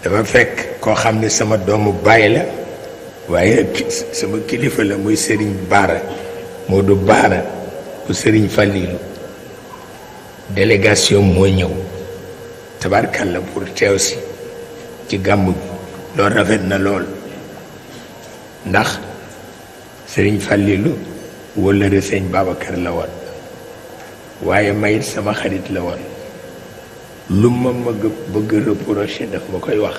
dafa fekk koo xam ne sama doomu baay la waaye sama kilifa la muy Serigne Baara Modou Baara bu Serigne Fallilu délégation moo ñëw tabarkalla pour teew si ci gàmmu gi loolu rafet na lool ndax Serigne Fallilu wóllëre sëñ Babacar la woon waaye mayit sama xarit la woon lu ma bëgg reproché daf ma koy wax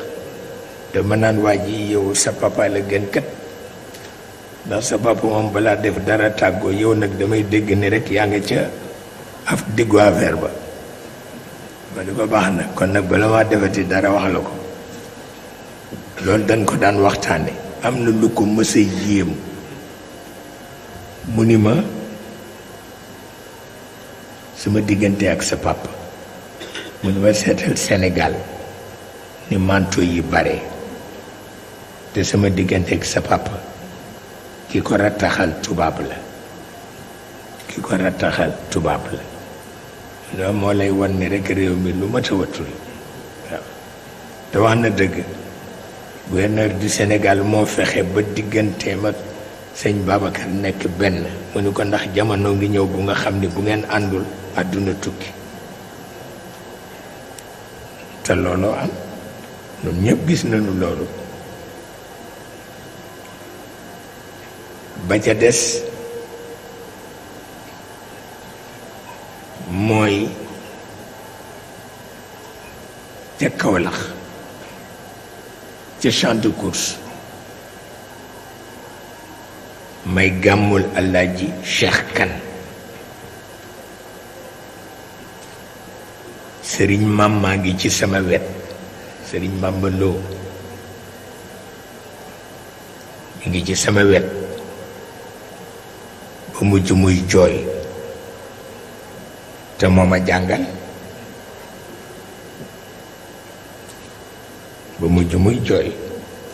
dama naan waa ji yow sa papa la gën kat ndax sa papa moom balaa def dara tàggoo yow nag damay dégg ni rek yaa nga ca diggu affaire ba ma ne ko baax na kon nag bala maa defati dara wax la ko loolu dañ ko daan waxtaane am na lu ko mës a yéem mu ni ma sama diggante ak sa papa mu ni ma seetal Sénégal ni manto yi bare te sama diggante ak sa papa ki ko rattaxal tubaab la ki ko rattaxal tubaab la loolu moo lay wan ni rek réew mi lu mat a watul waaw te wax na dëgg gouverneur du Sénégal moo fexe ba digganteem ak sëñ Babacar nekk benn mu ni ko ndax jamono ngi ñëw bu nga xam ni bu ngeen àndul àdduna tukki te looloo am ñun ñëpp gis nañu loolu ba ca des mooy ca Kaolack ca champ de course may gàmmul Alaaji Cheikh Kane sëriñ mam maa ngi ci sama wet sëriñ Mamba Lo mi ngi ci sama wet ba mujj muy jooy te moo ma jàngal ba mujj muy jooy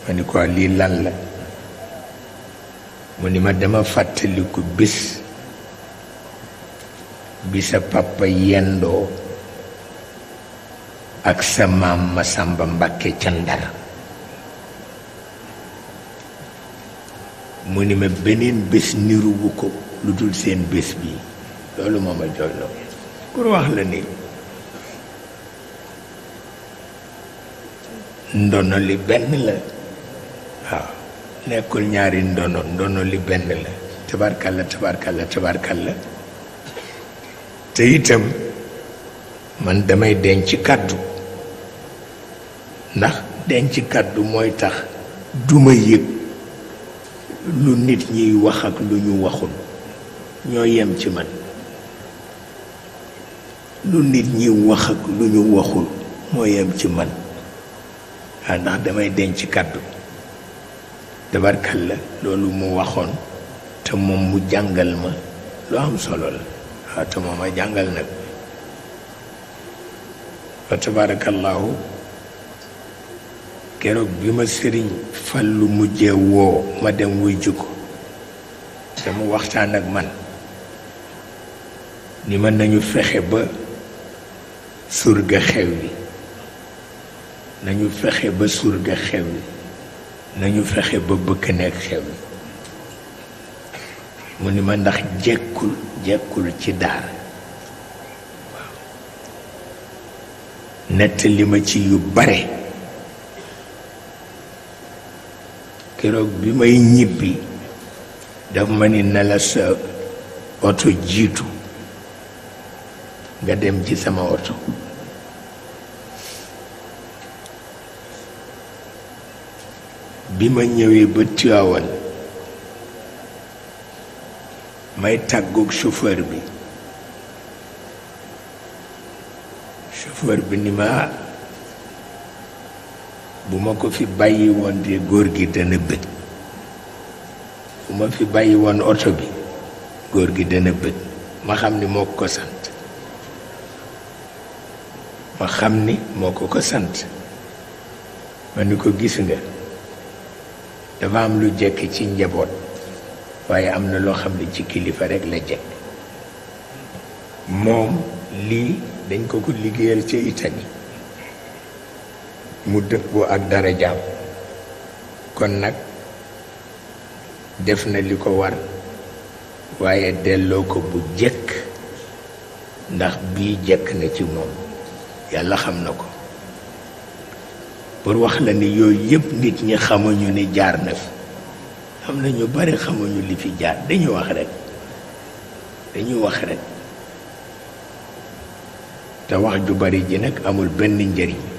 ma ni ko lii lan la mu ni ma dama fàttaliku bis bi sa papa yendoo ak sa maam Masamba Mbàkke ca Ndar mu ni ma beneen bés niruwu ko lu dul seen bés bi loolu moo ma jooyloo pour wax la ni ndono li benn la waaw nekkul ñaari ndono li benn la tabarkalla tabarkalla tabarkalla te itam man damay denc kàddu ndax denc kàddu mooy tax duma yëg lu nit ñiy wax ak lu ñu waxul ñoo yem ci man lu nit ñi wax ak lu ñu waxul moo yem ci man waaw ndax damay denc kàddu tabarkalla loolu mu waxoon te moom mu jàngal ma lu am solo la waaw te moom a jàngal nag fa tabarakallahu keroog bi ma sëriñ Fallu mujjee woo ma dem wuy jukko te mu waxtaan ak man ni ma nañu fexe ba surga xew wi nañu fexe ba surga xew wi nañu fexe ba bëkk nekk xew wi mu ni ma ndax jekkul ci daara waaw nettali ma ci yu bare keroog bi may ñibbi daf ma ni na la sa oto jiitu nga dem ci sama oto bi ma ñëwee ba Tiwaawan may tàggoog chauffeur bi ni ma bu ma ko fi bàyyi woon de góor gi dana bëgg bu ma fi bàyyi woon oto bi góor gi dana bëgg ma xam ni moo ko sant ma xam ni moo ko sant ma ni ko gis nga dafa am lu jekk ci njaboot waaye am na loo xam ne ci kilifa rek la jekk moom lii dañ ko liggéeyal ca Italie mu dëppoo ak darajaam kon nag def na li ko war waaye delloo ko bu jëkk ndax bii jëkk na ci moom yàlla xam na ko pour wax la ni yooyu yëpp nit ñi xamuñu ni jaar na fi am na ñu bari xamuñu li fi jaar dañu wax rekk te wax ju bari ji nag amul benn njëriñ